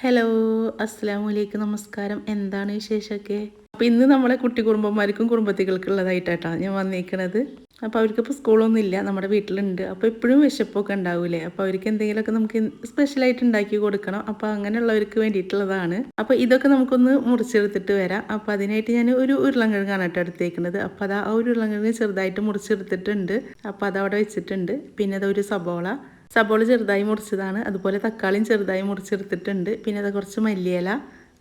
Hello, അസ്സലാമലൈക്കും, നമസ്കാരം. എന്താണ് വിശേഷമൊക്കെ? അപ്പോൾ ഇന്ന് നമ്മളെ കുട്ടി കുടുംബന്മാർക്കും കുടുംബത്തികൾക്കുള്ളതായിട്ടാണ് ഞാൻ വന്നിരിക്കുന്നത്. അപ്പോൾ അവർക്കിപ്പോൾ സ്കൂളൊന്നും ഇല്ല, നമ്മുടെ വീട്ടിലുണ്ട്. അപ്പോൾ എപ്പോഴും വിശപ്പൊക്കെ ഉണ്ടാവില്ലേ, അപ്പോൾ അവർക്ക് എന്തെങ്കിലുമൊക്കെ നമുക്ക് സ്പെഷ്യലായിട്ട് ഉണ്ടാക്കി കൊടുക്കണം. അപ്പോൾ അങ്ങനെയുള്ളവർക്ക് വേണ്ടിയിട്ടുള്ളതാണ്. അപ്പോൾ ഇതൊക്കെ നമുക്കൊന്ന് മുറിച്ചെടുത്തിട്ട് വരാം. അപ്പോൾ അതിനായിട്ട് ഞാൻ ഒരു ഉരുളൻകിഴങ്ങാണ് കേട്ടോ എടുത്തേക്കുന്നത്. അപ്പോൾ അത് ആ ഒരു ഉരുളൻകിഴങ്ങ് ചെറുതായിട്ട് മുറിച്ചെടുത്തിട്ടുണ്ട്. അപ്പോൾ അതവിടെ വെച്ചിട്ടുണ്ട്. പിന്നെ അതൊരു സബോള ചെറുതായി മുറിച്ചതാണ്. അതുപോലെ തക്കാളിയും ചെറുതായി മുറിച്ചെടുത്തിട്ടുണ്ട്. പിന്നെ അത് കുറച്ച് മല്ലിയില,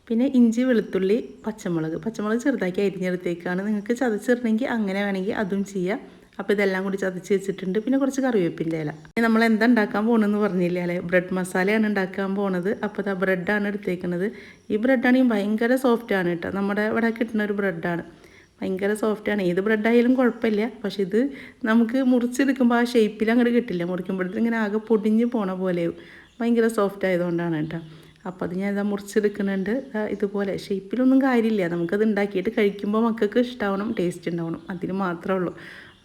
പിന്നെ ഇഞ്ചി, വെളുത്തുള്ളി, പച്ചമുളക് ചെറുതാക്കി അരിഞ്ഞെടുത്തേക്കാണ്. നിങ്ങൾക്ക് ചതച്ചിടണമെങ്കിൽ അങ്ങനെ വേണമെങ്കിൽ അതും ചെയ്യാം. അപ്പോൾ ഇതെല്ലാം കൂടി ചതച്ച് വെച്ചിട്ടുണ്ട്. പിന്നെ കുറച്ച് കറിവേപ്പിൻ്റെ ഇല. നമ്മൾ എന്താ ഉണ്ടാക്കാൻ പോകണമെന്ന് പറഞ്ഞില്ല അല്ലേ? ബ്രെഡ് മസാലയാണ് ഉണ്ടാക്കാൻ പോണത്. അപ്പോൾ അത് ബ്രെഡാണ് എടുത്തേക്കുന്നത്. ഈ ബ്രെഡാണെങ്കിൽ ഭയങ്കര സോഫ്റ്റാണ് കേട്ടോ. നമ്മുടെ ഇവിടെ കിട്ടുന്ന ഒരു ബ്രെഡാണ്. ഭയങ്കര സോഫ്റ്റാണ്. ഏത് ബ്രെഡായാലും കുഴപ്പമില്ല. പക്ഷെ ഇത് നമുക്ക് മുറിച്ചെടുക്കുമ്പോൾ ആ ഷേപ്പിൽ അങ്ങോട്ട് കിട്ടില്ല. മുറിക്കുമ്പോഴത്തേക്കും ഇങ്ങനെ ആകെ പൊടിഞ്ഞ് പോണ പോലെയും ഭയങ്കര സോഫ്റ്റ് ആയതുകൊണ്ടാണ് കേട്ടോ. അപ്പോൾ അത് ഞാൻ ഇതാ മുറിച്ചെടുക്കുന്നുണ്ട്. ഇതുപോലെ ഷേപ്പിലൊന്നും കാര്യമില്ല. നമുക്കത് ഉണ്ടാക്കിയിട്ട് കഴിക്കുമ്പോൾ മക്കൾക്ക് ഇഷ്ടമാവണം, ടേസ്റ്റ് ഉണ്ടാവണം, അതിന് മാത്രമേ ഉള്ളൂ.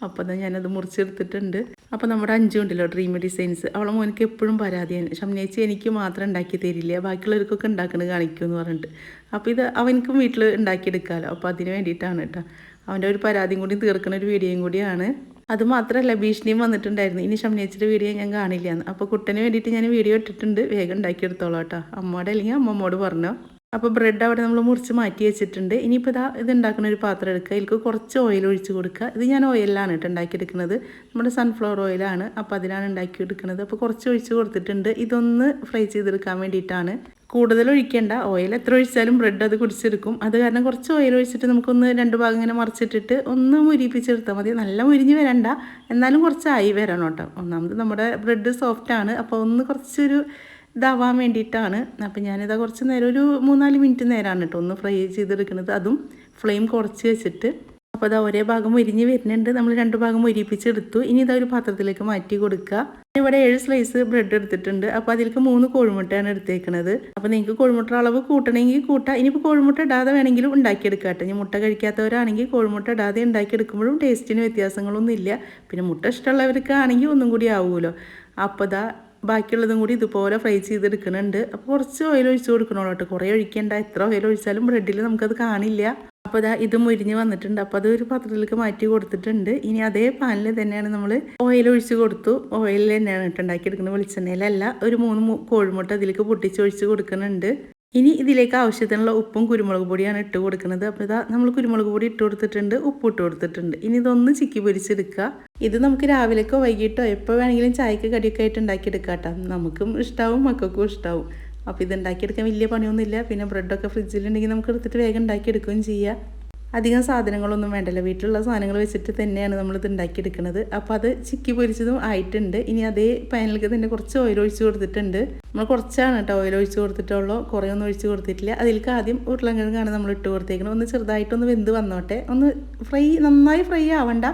അപ്പോൾ അത് ഞാനത് മുറിച്ചെടുത്തിട്ടുണ്ട്. അപ്പോൾ നമ്മുടെ അഞ്ചു ഉണ്ടല്ലോ, ഡ്രീം ഡിസൈൻസ്, അവളെ മോനിക്ക് എപ്പോഴും പരാതിയാണ്, ഷംനേച്ചി എനിക്ക് മാത്രം ഉണ്ടാക്കി തരില്ല, ബാക്കിയുള്ളവർക്കൊക്കെ ഉണ്ടാക്കുന്നത് കാണിക്കുമെന്ന് പറഞ്ഞിട്ട്. അപ്പോൾ ഇത് അവനക്കും വീട്ടിൽ ഉണ്ടാക്കിയെടുക്കാമല്ലോ. അപ്പോൾ അതിന് വേണ്ടിയിട്ടാണ് കേട്ടോ. അവൻ്റെ ഒരു പരാതിയും കൂടി തീർക്കുന്ന ഒരു വീഡിയോയും കൂടിയാണ്. അതുമാത്രമല്ല, ഭീഷണിയും വന്നിട്ടുണ്ടായിരുന്നു, ഇനി ഷംനേച്ചിയുടെ വീഡിയോ ഞാൻ കാണില്ല എന്ന്. അപ്പോൾ കുട്ടന് വേണ്ടിയിട്ട് ഞാൻ വീഡിയോ ഇട്ടിട്ടുണ്ട്, വേഗം ഉണ്ടാക്കിയെടുത്തോളാം കേട്ടോ. അമ്മോടെ അല്ലെങ്കിൽ അമ്മമ്മോട് പറഞ്ഞോ. അപ്പോൾ ബ്രെഡ് അവിടെ നമ്മൾ മുറിച്ച് മാറ്റി വെച്ചിട്ടുണ്ട്. ഇനിയിപ്പോൾ ഇത് ഉണ്ടാക്കുന്ന ഒരു പാത്രം എടുക്കുക, ഇതിലേക്ക് കുറച്ച് ഓയിൽ ഒഴിച്ച് കൊടുക്കുക. ഇത് ഞാൻ ഓയിലാണ് കേട്ടോ ഉണ്ടാക്കിയെടുക്കുന്നത്, നമ്മുടെ സൺഫ്ലവർ ഓയിലാണ്. അപ്പോൾ അതിലാണ് ഉണ്ടാക്കിയെടുക്കുന്നത്. അപ്പോൾ കുറച്ച് ഒഴിച്ച് കൊടുത്തിട്ടുണ്ട്. ഇതൊന്ന് ഫ്രൈ ചെയ്തെടുക്കാൻ വേണ്ടിയിട്ടാണ്. കൂടുതൽ ഒഴിക്കേണ്ട, ഓയിൽ എത്ര ഒഴിച്ചാലും ബ്രെഡ് അത് കുടിച്ചെടുക്കും. അത് കാരണം കുറച്ച് ഓയിൽ ഒഴിച്ചിട്ട് നമുക്കൊന്ന് രണ്ട് ഭാഗം ഇങ്ങനെ മറിച്ചിട്ടിട്ട് ഒന്ന് മുരിപ്പിച്ചെടുത്താൽ മതി. നല്ല മുരിഞ്ഞ് വരണ്ട, എന്നാലും കുറച്ചായി വരണം കേട്ടോ. ഒന്നാമത് നമ്മുടെ ബ്രെഡ് സോഫ്റ്റാണ്. അപ്പോൾ ഒന്ന് കുറച്ചൊരു ഇതാവാൻ വേണ്ടിയിട്ടാണ്. അപ്പം ഞാനിതാ കുറച്ച് നേരം, ഒരു 3-4 മിനിറ്റ് നേരമാണ് കേട്ടോ ഒന്ന് ഫ്രൈ ചെയ്തെടുക്കുന്നത്. അതും ഫ്ലെയിം കുറച്ച് വെച്ചിട്ട്. അപ്പോൾ അതാ ഒരേ ഭാഗം മുരിഞ്ഞ് വരുന്നുണ്ട്. നമ്മൾ 2 ഭാഗം മുരിപ്പിച്ചെടുത്തു. ഇനി ഇതാ ഒരു പാത്രത്തിലേക്ക് മാറ്റി കൊടുക്കുക. ഇവിടെ 7 സ്ലൈസ് ബ്രെഡ് എടുത്തിട്ടുണ്ട്. അപ്പോൾ അതിലേക്ക് 3 കോഴിമുട്ടയാണ് എടുത്തേക്കുന്നത്. അപ്പോൾ നിങ്ങൾക്ക് കോഴിമുട്ട അളവ് കൂട്ടണമെങ്കിൽ കൂട്ടാം. ഇനിയിപ്പോൾ കോഴിമുട്ട ഇടാതെ വേണമെങ്കിലും ഉണ്ടാക്കിയെടുക്കാം കേട്ടോ. ഇനി മുട്ട കഴിക്കാത്തവരാണെങ്കിൽ കോഴിമുട്ട ഇടാതെ ഉണ്ടാക്കിയെടുക്കുമ്പോഴും ടേസ്റ്റിന് വ്യത്യാസങ്ങളൊന്നും ഇല്ല. പിന്നെ മുട്ട ഇഷ്ടമുള്ളവർക്കാണെങ്കിൽ ഒന്നും കൂടി ആവുമല്ലോ. അപ്പോൾ ഇതാ ബാക്കിയുള്ളതും കൂടി ഇതുപോലെ ഫ്രൈ ചെയ്തെടുക്കുന്നുണ്ട്. അപ്പോൾ കുറച്ച് ഓയിൽ ഒഴിച്ച് കൊടുക്കണോളൂ കേട്ടോ. കുറേ ഒഴിക്കേണ്ട, എത്ര ഓയിൽ ഒഴിച്ചാലും ബ്രെഡിൽ നമുക്കത് കാണില്ല. അപ്പോൾ ഇതാ ഇത് മുരിഞ്ഞ് വന്നിട്ടുണ്ട്. അപ്പോൾ അത് ഒരു പാത്രത്തിലേക്ക് മാറ്റി കൊടുത്തിട്ടുണ്ട്. ഇനി അതേ പാനിൽ തന്നെയാണ് നമ്മൾ ഓയിൽ ഒഴിച്ച് കൊടുത്തു. ഓയിലിൽ തന്നെയാണ് കേട്ടോ ഉണ്ടാക്കിയെടുക്കുന്നത്, വെളിച്ചെണ്ണയിലല്ല. ഒരു 3 കോഴിമുട്ട അതിലേക്ക് പൊട്ടിച്ചൊഴിച്ച് കൊടുക്കുന്നുണ്ട്. ഇനി ഇതിലേക്ക് ആവശ്യത്തിനുള്ള ഉപ്പും കുരുമുളക് പൊടിയാണ് ഇട്ട് കൊടുക്കുന്നത്. അപ്പോൾ ഇതാ നമ്മൾ കുരുമുളക് പൊടി ഇട്ട് കൊടുത്തിട്ടുണ്ട്, ഉപ്പ് ഇട്ട് കൊടുത്തിട്ടുണ്ട്. ഇനി ഇതൊന്ന് ചിക്കി പൊരിച്ചെടുക്കുക. ഇത് നമുക്ക് രാവിലേക്കോ വൈകിട്ടോ എപ്പോൾ വേണമെങ്കിലും ചായക്ക് കടിയൊക്കെ ആയിട്ട് ഉണ്ടാക്കിയെടുക്കാം കേട്ടോ. നമുക്കും ഇഷ്ടാവും, മക്കൾക്കും ഇഷ്ടാവും. അപ്പോൾ ഇത് ഉണ്ടാക്കിയെടുക്കാൻ വലിയ പണിയൊന്നുമില്ല. പിന്നെ ബ്രെഡൊക്കെ ഫ്രിഡ്ജിലുണ്ടെങ്കിൽ നമുക്ക് എടുത്തിട്ട് വേഗം ഉണ്ടാക്കിയെടുക്കുകയും ചെയ്യാം. അധികം സാധനങ്ങളൊന്നും വേണ്ടല്ലോ, വീട്ടിലുള്ള സാധനങ്ങൾ വെച്ചിട്ട് തന്നെയാണ് നമ്മളിത് ഉണ്ടാക്കിയെടുക്കുന്നത്. അപ്പോൾ അത് ചിക്കി പൊരിച്ചതും ആയിട്ടുണ്ട്. ഇനി അതേ പാനിലേക്ക് തന്നെ കുറച്ച് ഓയിൽ ഒഴിച്ച് കൊടുത്തിട്ടുണ്ട്. നമ്മൾ കുറച്ചാണ് കേട്ടോ ഓയിൽ ഒഴിച്ച് കൊടുത്തിട്ടുള്ളൂ, കുറേ ഒന്നും ഒഴിച്ച് കൊടുത്തിട്ടില്ല. അതിലേക്ക് ആദ്യം ഉരുളൻകിഴങ്ങാണ് നമ്മൾ ഇട്ട് കൊടുത്തേക്കുന്നത്. ഒന്ന് ചെറുതായിട്ടൊന്ന് വെന്ത് വന്നോട്ടെ, ഒന്ന് നന്നായി ഫ്രൈ ആവണ്ട,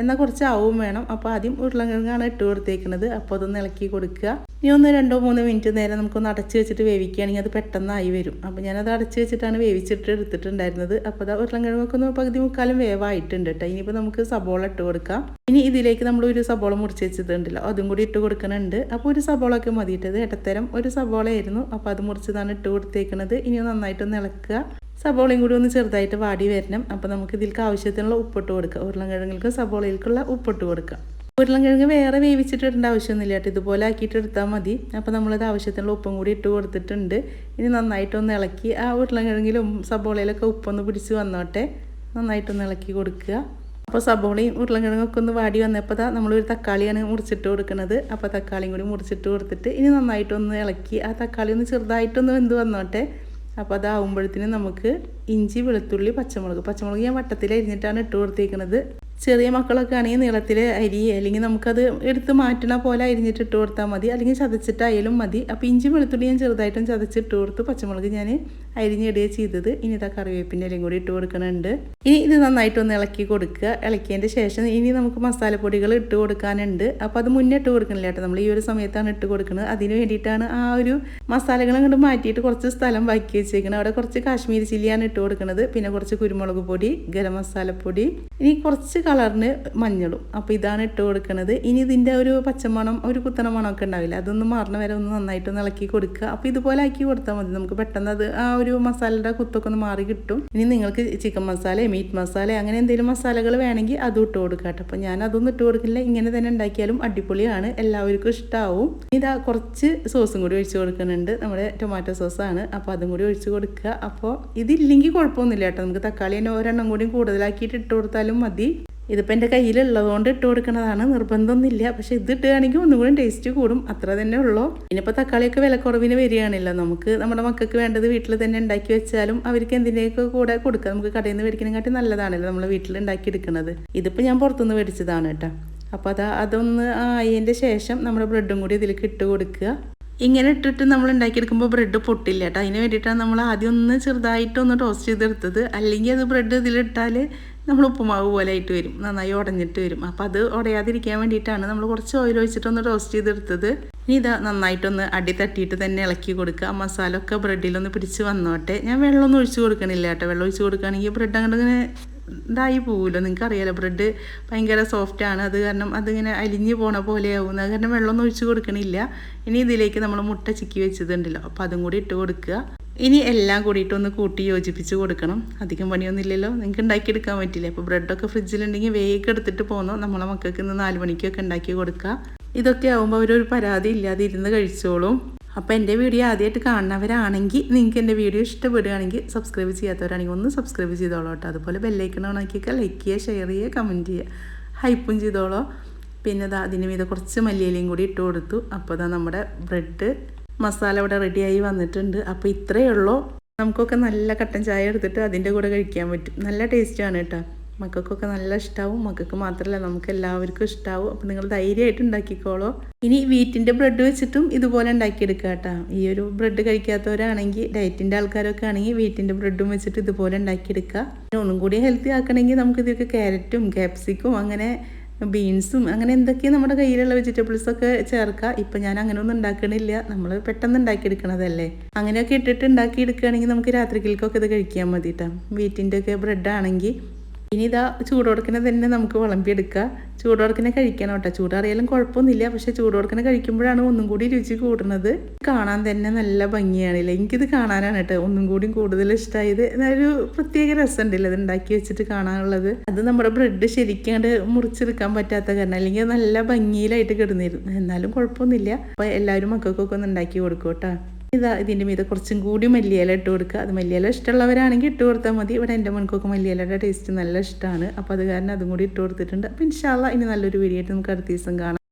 എന്നാൽ കുറച്ച് ആവും വേണം. അപ്പോൾ ആദ്യം ഉരുളൻകിഴങ്ങാണ് ഇട്ട് കൊടുത്തേക്കുന്നത്. അപ്പോൾ അതൊന്ന് ഇളക്കി കൊടുക്കുക. ഇനി 1-2-3 മിനിറ്റ് നേരം നമുക്കൊന്ന് അടച്ച് വെച്ചിട്ട് വേവിക്കുകയാണെങ്കിൽ അത് പെട്ടെന്നായി വരും. അപ്പോൾ ഞാനത് അടച്ച് വെച്ചിട്ടാണ് വേവിച്ചിട്ട് എടുത്തിട്ടുണ്ടായിരുന്നത്. അപ്പോൾ അത് ഉരുളൻകിഴങ്ങൊക്കെ ഒന്ന് പകുതി മുക്കാലും വേവായിട്ടുണ്ട് കേട്ടോ. ഇനിയിപ്പോൾ നമുക്ക് സബോള ഇട്ട് കൊടുക്കാം. ഇനി ഇതിലേക്ക് നമ്മൾ ഒരു സബോള മുറിച്ച് വെച്ചിട്ടുണ്ടല്ലോ, അതും കൂടി ഇട്ട് കൊടുക്കുന്നുണ്ട്. അപ്പോൾ ഒരു സബോള ഒക്കെ മതിയിട്ടത്, ഇടത്തരം ഒരു സബോളയായിരുന്നു. അപ്പോൾ അത് മുറിച്ചതാണ് ഇട്ട് കൊടുത്തേക്കുന്നത്. ഇനി നന്നായിട്ടൊന്ന് ഇളക്കുക. സബോളയും കൂടി ഒന്ന് ചെറുതായിട്ട് വാടി വരണം. അപ്പോൾ നമുക്ക് ഇതിലേക്ക് ആവശ്യത്തിനുള്ള ഉപ്പിട്ട് കൊടുക്കുക. ഉരുളൻകിഴങ്ങുകൾക്ക് സബോളയിലേക്കുള്ള ഉപ്പിട്ട് കൊടുക്കുക. ഉരുളൻകിഴങ്ങ് വേറെ വേവിച്ചിട്ടിടേണ്ട ആവശ്യമൊന്നുമില്ല കേട്ടോ, ഇതുപോലെ ആക്കിയിട്ട് എടുത്താൽ മതി. അപ്പോൾ നമ്മളത് ആവശ്യത്തിനുള്ള ഉപ്പും കൂടി ഇട്ട് കൊടുത്തിട്ടുണ്ട്. ഇനി നന്നായിട്ടൊന്ന് ഇളക്കി ആ ഉരുളൻകിഴങ്ങിലും സബോളയിലൊക്കെ ഉപ്പൊന്ന് പിടിച്ച് വന്നോട്ടെ, നന്നായിട്ടൊന്ന് ഇളക്കി കൊടുക്കുക. അപ്പോൾ സബോളയും ഉരുളൻകിഴങ്ങൊക്കെ ഒന്ന് വാടി വന്നപ്പോൾ നമ്മളൊരു തക്കാളിയാണ് മുറിച്ചിട്ട് കൊടുക്കുന്നത്. അപ്പോൾ തക്കാളിയും കൂടി മുറിച്ചിട്ട് കൊടുത്തിട്ട് ഇനി നന്നായിട്ടൊന്ന് ഇളക്കി ആ തക്കാളി ഒന്ന് ചെറുതായിട്ടൊന്ന് വെന്ത് വന്നോട്ടെ. അപ്പോൾ അതാവുമ്പോഴത്തേനും നമുക്ക് ഇഞ്ചി, വെളുത്തുള്ളി, പച്ചമുളക് ഞാൻ വട്ടത്തിൽ അരിഞ്ഞിട്ടാണ് ഇട്ട് കൊടുത്തേക്കുന്നത്. ചെറിയ മക്കളൊക്കെ ആണെങ്കിൽ നീളത്തിൽ അരി, അല്ലെങ്കിൽ നമുക്കത് എടുത്ത് മാറ്റണ പോലെ അരിഞ്ഞിട്ട് ഇട്ട് കൊടുത്താൽ മതി, അല്ലെങ്കിൽ ചതച്ചിട്ടായാലും മതി. അപ്പോൾ ഇഞ്ചി വെളുത്തുള്ളി ഞാൻ ചെറുതായിട്ടും ചതച്ചിട്ട് കൊടുത്തു, പച്ചമുളക് ഞാൻ അരിഞ്ഞിടുകയാണ് ചെയ്തത്. ഇനി ഇതാ കറിവേപ്പിൻ്റെ ഇലയും കൂടി ഇട്ട് കൊടുക്കുന്നുണ്ട്. ഇനി ഇത് നന്നായിട്ടൊന്ന് ഇളക്കി കൊടുക്കുക. ഇളക്കിയതിൻ്റെ ശേഷം ഇനി നമുക്ക് മസാലപ്പൊടികൾ ഇട്ട് കൊടുക്കാനുണ്ട്. അപ്പോൾ അത് മുന്നേ ഇട്ട് കൊടുക്കണില്ല കേട്ടോ, നമ്മൾ ഈ ഒരു സമയത്താണ് ഇട്ട് കൊടുക്കുന്നത്. അതിന് വേണ്ടിയിട്ടാണ് ആ ഒരു മസാലകൾ അങ്ങോട്ട് മാറ്റിയിട്ട് കുറച്ച് സ്ഥലം ബാക്കി വെച്ചേക്കുന്നത്. അവിടെ കുറച്ച് കാശ്മീരി ചില്ലിയാണ് ഇട്ട് കൊടുക്കുന്നത്. പിന്നെ കുറച്ച് കുരുമുളക് പൊടി, ഗരം മസാലപ്പൊടി, ഇനി കുറച്ച് കളറിന് മഞ്ഞളും. അപ്പോൾ ഇതാണ് ഇട്ട് കൊടുക്കുന്നത്. ഇനി ഇതിൻ്റെ ഒരു പച്ചമണം ഒരു കുത്തണ മണമൊക്കെ ഉണ്ടാവില്ല, അതൊന്ന് മാറണ വരെ ഒന്ന് നന്നായിട്ടൊന്ന് ഇളക്കി കൊടുക്കുക. അപ്പോൾ ഇതുപോലെ ആക്കി കൊടുത്താൽ മതി, നമുക്ക് പെട്ടെന്ന് അത് ആ ഒരു മസാലയുടെ കുത്തൊക്കെ ഒന്ന് മാറി കിട്ടും. ഇനി നിങ്ങൾക്ക് ചിക്കൻ മസാല, മീറ്റ് മസാല അങ്ങനെ എന്തെങ്കിലും മസാലകൾ വേണമെങ്കിൽ അതും ഇട്ട് കൊടുക്കുക കേട്ടോ. അപ്പോൾ ഞാൻ അതൊന്നും ഇട്ട് കൊടുക്കില്ല, ഇങ്ങനെ തന്നെ ഉണ്ടാക്കിയാലും അടിപൊളിയാണ്, എല്ലാവർക്കും ഇഷ്ടമാവും. ഇതാ കുറച്ച് സോസും കൂടി ഒഴിച്ച് കൊടുക്കുന്നുണ്ട്, നമ്മുടെ ടൊമാറ്റോ സോസാണ്. അപ്പോൾ അതും കൂടി ഒഴിച്ച് കൊടുക്കുക. അപ്പോൾ ഇതില്ലെങ്കിൽ കുഴപ്പമൊന്നുമില്ല കേട്ടോ, നമുക്ക് തക്കാളി തന്നെ ഒരെണ്ണം കൂടി കൂടുതലാക്കിയിട്ട് ഇട്ട് കൊടുത്താലും മതി. ഇതിപ്പോൾ എൻ്റെ കയ്യിലുള്ളതുകൊണ്ട് ഇട്ട് കൊടുക്കുന്നതാണ്, നിർബന്ധമൊന്നുമില്ല. പക്ഷേ ഇത് ഇട്ടുകയാണെങ്കിൽ ഒന്നും കൂടി ടേസ്റ്റ് കൂടും, അത്ര തന്നെ ഉള്ളൂ. ഇനിയിപ്പോൾ തക്കാളിയൊക്കെ വിലക്കുറവിന് വരികയാണല്ലോ, നമുക്ക് നമ്മുടെ മക്കൾക്ക് വേണ്ടത് വീട്ടിൽ തന്നെ ഉണ്ടാക്കി വെച്ചാലും അവർക്ക് എന്തിൻ്റെയൊക്കെ കൂടെ കൊടുക്കാം. നമുക്ക് കടയിൽ നിന്ന് മേടിക്കുന്നതിനെക്കാട്ടി നല്ലതാണല്ലോ നമ്മൾ വീട്ടിൽ ഉണ്ടാക്കി എടുക്കുന്നത്. ഇതിപ്പോൾ ഞാൻ പുറത്തുനിന്ന് മേടിച്ചതാണ് കേട്ടോ. അപ്പോൾ അതൊന്ന് ആയതിൻ്റെ ശേഷം നമ്മുടെ ബ്രെഡും കൂടി ഇതിലേക്ക് ഇട്ട് കൊടുക്കുക. ഇങ്ങനെ ഇട്ടിട്ട് നമ്മൾ ഉണ്ടാക്കിയെടുക്കുമ്പോൾ ബ്രെഡ് പൊട്ടില്ല കേട്ടോ. അതിന് വേണ്ടിയിട്ടാണ് നമ്മൾ ആദ്യം ഒന്ന് ചെറുതായിട്ടൊന്ന് ടോസ്റ്റ് ചെയ്തെടുത്തത്. അല്ലെങ്കിൽ അത് ബ്രെഡ് ഇതിലിട്ടാൽ നമ്മൾ ഉപ്പുമാവ് പോലെ ആയിട്ട് വരും, നന്നായി ഉടഞ്ഞിട്ട് വരും. അപ്പോൾ അത് ഉടയാതിരിക്കാൻ വേണ്ടിയിട്ടാണ് നമ്മൾ കുറച്ച് ഓയിൽ ഒഴിച്ചിട്ടൊന്ന് ടോസ്റ്റ് ചെയ്തെടുത്തത്. ഇനി ഇതാ നന്നായിട്ടൊന്ന് അടി തട്ടിയിട്ട് തന്നെ ഇളക്കി കൊടുക്കുക. ആ മസാല ഒക്കെ ബ്രെഡിലൊന്ന് പിടിച്ച് വന്നോട്ടെ. ഞാൻ വെള്ളമൊന്നും ഒഴിച്ച് കൊടുക്കണില്ല കേട്ടോ. വെള്ളം ഒഴിച്ച് കൊടുക്കുകയാണെങ്കിൽ ബ്രെഡ് അങ്ങോട്ട് ഇങ്ങനെ ഇതായി പോവുമല്ലോ, നിങ്ങൾക്കറിയാലോ ബ്രെഡ് ഭയങ്കര സോഫ്റ്റാണ്, അത് കാരണം അതിങ്ങനെ അലിഞ്ഞ് പോണ പോലെയാവും. അത് കാരണം വെള്ളമൊന്നും ഒഴിച്ച് കൊടുക്കണില്ല. ഇനി ഇതിലേക്ക് നമ്മൾ മുട്ട ചിക്കി വെച്ചതുണ്ടല്ലോ, അപ്പോൾ അതും കൂടി ഇട്ട് കൊടുക്കുക. ഇനി എല്ലാം കൂടിയിട്ടൊന്ന് കൂട്ടി യോജിപ്പിച്ച് കൊടുക്കണം. അധികം പണിയൊന്നുമില്ലല്ലോ, നിങ്ങൾക്ക് ഉണ്ടാക്കിയെടുക്കാൻ പറ്റില്ല. അപ്പോൾ ബ്രെഡൊക്കെ ഫ്രിഡ്ജിലുണ്ടെങ്കിൽ വേഗം എടുത്തിട്ട് പോന്നോ, നമ്മളെ മക്കൾക്ക് ഇന്ന് 4 മണിക്കൊക്കെ ഉണ്ടാക്കി കൊടുക്കുക. ഇതൊക്കെ ആകുമ്പോൾ അവരൊരു പരാതി ഇല്ലാതെ ഇരുന്ന് കഴിച്ചോളും. അപ്പോൾ എൻ്റെ വീഡിയോ ആദ്യമായിട്ട് കാണുന്നവരാണെങ്കിൽ നിങ്ങൾക്ക് എൻ്റെ വീഡിയോ ഇഷ്ടപ്പെടുകയാണെങ്കിൽ, സബ്സ്ക്രൈബ് ചെയ്യാത്തവരാണെങ്കിൽ ഒന്ന് സബ്സ്ക്രൈബ് ചെയ്തോളൂ കേട്ടോ. അതുപോലെ ബെല്ലൈക്കൺ ഓൺ ആക്കിയൊക്കെ ലൈക്ക് ചെയ്യുക, ഷെയർ ചെയ്യുക, കമൻറ്റ് ചെയ്യുക, ഹൈപ്പും ചെയ്തോളൂ. പിന്നെ അതിന് മീതെ കുറച്ച് മല്ലിയിലയും കൂടി ഇട്ട് കൊടുത്തു. അപ്പോൾ നമ്മുടെ ബ്രെഡ് മസാല ഇവിടെ റെഡിയായി വന്നിട്ടുണ്ട്. അപ്പോൾ ഇത്രയേ ഉള്ളൂ. നമുക്കൊക്കെ നല്ല കട്ടൻ ചായ എടുത്തിട്ട് അതിൻ്റെ കൂടെ കഴിക്കാൻ പറ്റും. നല്ല ടേസ്റ്റാണ് കേട്ടോ, മക്കൾക്കൊക്കെ നല്ല ഇഷ്ടമാവും. മക്കൾക്ക് മാത്രമല്ല നമുക്ക് എല്ലാവർക്കും ഇഷ്ടമാവും. അപ്പോൾ നിങ്ങൾ ധൈര്യമായിട്ട് ഉണ്ടാക്കിക്കോളൂ. ഇനി വീറ്റിൻ്റെ ബ്രെഡ് വെച്ചിട്ടും ഇതുപോലെ ഉണ്ടാക്കിയെടുക്കുക കേട്ടോ. ഈ ഒരു ബ്രെഡ് കഴിക്കാത്തവരാണെങ്കിൽ, ഡയറ്റിൻ്റെ ആൾക്കാരൊക്കെ ആണെങ്കിൽ വീറ്റിൻ്റെ ബ്രെഡും വെച്ചിട്ട് ഇതുപോലെ ഉണ്ടാക്കിയെടുക്കുക. ഒന്നും കൂടി ഹെൽത്തി ആക്കണമെങ്കിൽ നമുക്കിതൊക്കെ ക്യാരറ്റും ക്യാപ്സിക്കും അങ്ങനെ ബീൻസും അങ്ങനെ എന്തൊക്കെയാണ് നമ്മുടെ കയ്യിലുള്ള വെജിറ്റബിൾസൊക്കെ ചേർക്കുക. ഇപ്പം ഞാൻ അങ്ങനെയൊന്നും ഉണ്ടാക്കണില്ല, നമ്മൾ പെട്ടെന്ന് ഉണ്ടാക്കിയെടുക്കണതല്ലേ. അങ്ങനെയൊക്കെ ഇട്ടിട്ട് ഉണ്ടാക്കിയെടുക്കുകയാണെങ്കിൽ നമുക്ക് രാത്രികൾക്കൊക്കെ ഇത് കഴിക്കാൻ മതി കേട്ടോ. വീറ്റിൻ്റെ ഒക്കെ ബ്രെഡാണെങ്കിൽ ഇനി ഇതാ ചൂടോടക്കനെ തന്നെ നമുക്ക് വിളമ്പിയെടുക്കുക. ചൂടോടക്കനെ കഴിക്കണം കേട്ടോ. ചൂടറിയാലും കുഴപ്പമൊന്നുമില്ല, പക്ഷേ ചൂടോടക്കനെ കഴിക്കുമ്പോഴാണ് ഒന്നും കൂടി രുചി കൂടുന്നത്. കാണാൻ തന്നെ നല്ല ഭംഗിയാണല്ലേ. എനിക്കിത് കാണാനാണ് കേട്ടോ ഒന്നും കൂടി കൂടുതൽ ഇഷ്ടമായത്. ഒരു പ്രത്യേക രസമുണ്ടല്ലോ ഇത് ഉണ്ടാക്കി വെച്ചിട്ട് കാണാനുള്ളത്. അത് നമ്മുടെ ബ്രെഡ് ശരിക്കാണ്ട് മുറിച്ചെടുക്കാൻ പറ്റാത്ത കാരണം, അല്ലെങ്കിൽ നല്ല ഭംഗിയിലായിട്ട് കിടന്നിരുന്നു. എന്നാലും കുഴപ്പമൊന്നുമില്ല. അപ്പോൾ എല്ലാവരും മക്കൾക്കൊക്കെ ഒന്ന് ഉണ്ടാക്കി കൊടുക്കും കേട്ടോ. ഇതിൻ്റെ മീതെ കുറച്ചും കൂടി മല്ലിയില ഇട്ട് കൊടുക്കുക. അത് മല്ലിയില ഇഷ്ടമുള്ളവരാണെങ്കിൽ ഇട്ട് കൊടുത്താൽ മതി. ഇവിടെ എൻ്റെ മക്കൾക്ക് മല്ലിയിലയുടെ ടേസ്റ്റ് നല്ല ഇഷ്ടമാണ്. അപ്പോൾ അത് കാരണം അതും കൂടി ഇട്ട് കൊടുത്തിട്ടുണ്ട്. അപ്പോൾ ഇൻഷാ അല്ലാഹ് ഇനി നല്ലൊരു വീഡിയോ ആയിട്ട് നമുക്ക് അടുത്ത ദിവസം കാണാം.